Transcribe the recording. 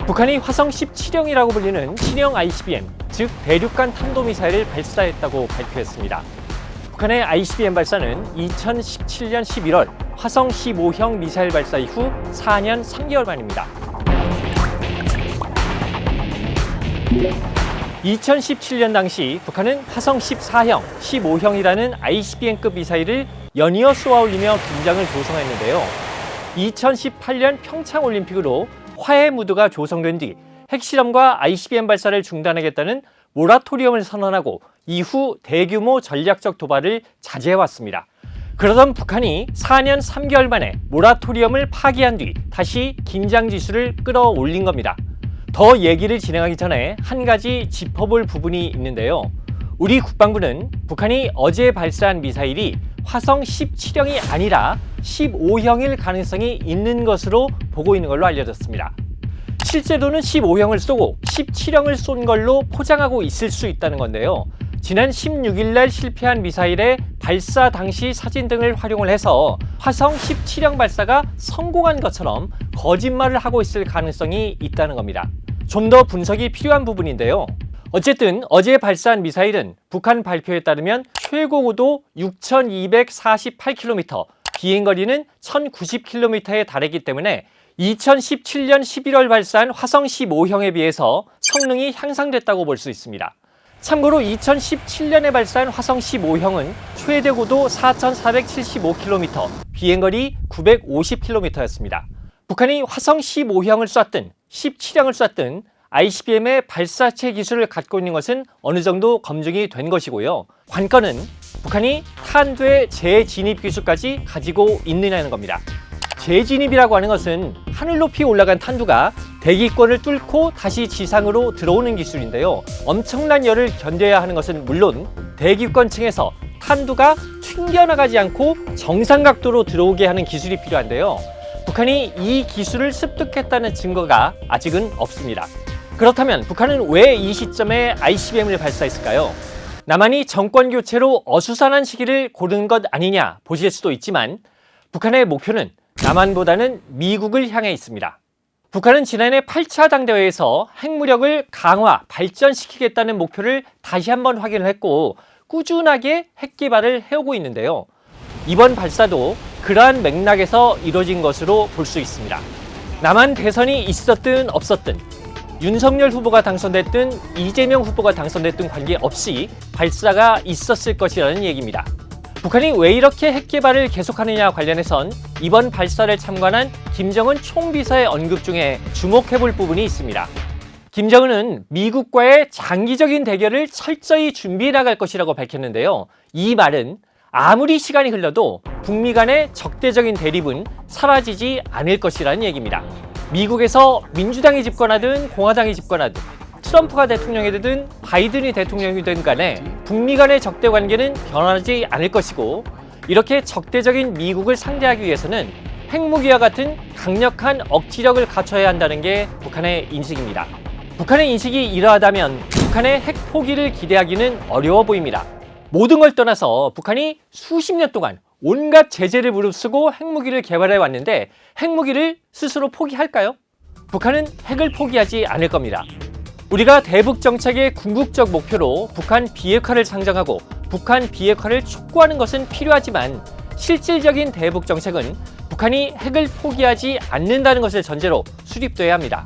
북한이 화성 17형이라고 불리는 신형 ICBM, 즉 대륙간 탄도미사일을 발사했다고 발표했습니다. 북한의 ICBM 발사는 2017년 11월 화성 15형 미사일 발사 이후 4년 3개월 만입니다. 2017년 당시 북한은 화성 14형, 15형이라는 ICBM급 미사일을 연이어 쏘아올리며 긴장을 조성했는데요. 2018년 평창올림픽으로 화해 무드가 조성된 뒤 핵실험과 ICBM 발사를 중단하겠다는 모라토리엄을 선언하고 이후 대규모 전략적 도발을 자제해왔습니다. 그러던 북한이 4년 3개월 만에 모라토리엄을 파기한 뒤 다시 긴장 지수를 끌어올린 겁니다. 더 얘기를 진행하기 전에 한 가지 짚어볼 부분이 있는데요. 우리 국방부는 북한이 어제 발사한 미사일이 화성 17형이 아니라 15형일 가능성이 있는 것으로 보고 있는 걸로 알려졌습니다. 실제로는 15형을 쏘고 17형을 쏜 걸로 포장하고 있을 수 있다는 건데요. 지난 16일 날 실패한 미사일의 발사 당시 사진 등을 활용을 해서 화성 17형 발사가 성공한 것처럼 거짓말을 하고 있을 가능성이 있다는 겁니다. 좀 더 분석이 필요한 부분인데요. 어쨌든 어제 발사한 미사일은 북한 발표에 따르면 최고 고도 6,248km, 비행거리는 1,090km에 달했기 때문에 2017년 11월 발사한 화성 15형에 비해서 성능이 향상됐다고 볼 수 있습니다. 참고로 2017년에 발사한 화성 15형은 최대 고도 4,475km, 비행거리 950km였습니다. 북한이 화성 15형을 쐈든 17형을 쐈든 ICBM의 발사체 기술을 갖고 있는 것은 어느 정도 검증이 된 것이고요. 관건은 북한이 탄두의 재진입 기술까지 가지고 있느냐는 겁니다. 재진입이라고 하는 것은 하늘 높이 올라간 탄두가 대기권을 뚫고 다시 지상으로 들어오는 기술인데요. 엄청난 열을 견뎌야 하는 것은 물론 대기권층에서 탄두가 튕겨나가지 않고 정상 각도로 들어오게 하는 기술이 필요한데요. 북한이 이 기술을 습득했다는 증거가 아직은 없습니다. 그렇다면 북한은 왜 이 시점에 ICBM을 발사했을까요? 남한이 정권 교체로 어수선한 시기를 고른 것 아니냐 보실 수도 있지만 북한의 목표는 남한보다는 미국을 향해 있습니다. 북한은 지난해 8차 당대회에서 핵무력을 강화, 발전시키겠다는 목표를 다시 한번 확인을 했고 꾸준하게 핵 개발을 해오고 있는데요. 이번 발사도 그러한 맥락에서 이루어진 것으로 볼 수 있습니다. 남한 대선이 있었든 없었든 윤석열 후보가 당선됐든 이재명 후보가 당선됐든 관계없이 발사가 있었을 것이라는 얘기입니다. 북한이 왜 이렇게 핵 개발을 계속하느냐 관련해선 이번 발사를 참관한 김정은 총비서의 언급 중에 주목해볼 부분이 있습니다. 김정은은 미국과의 장기적인 대결을 철저히 준비해 나갈 것이라고 밝혔는데요. 이 말은 아무리 시간이 흘러도 북미 간의 적대적인 대립은 사라지지 않을 것이라는 얘기입니다. 미국에서 민주당이 집권하든 공화당이 집권하든 트럼프가 대통령이 되든 바이든이 대통령이 되든 간에 북미 간의 적대 관계는 변하지 않을 것이고 이렇게 적대적인 미국을 상대하기 위해서는 핵무기와 같은 강력한 억지력을 갖춰야 한다는 게 북한의 인식입니다. 북한의 인식이 이러하다면 북한의 핵 포기를 기대하기는 어려워 보입니다. 모든 걸 떠나서 북한이 수십 년 동안 온갖 제재를 무릅쓰고 핵무기를 개발해 왔는데 핵무기를 스스로 포기할까요? 북한은 핵을 포기하지 않을 겁니다. 우리가 대북 정책의 궁극적 목표로 북한 비핵화를 상정하고 북한 비핵화를 촉구하는 것은 필요하지만 실질적인 대북 정책은 북한이 핵을 포기하지 않는다는 것을 전제로 수립돼야 합니다.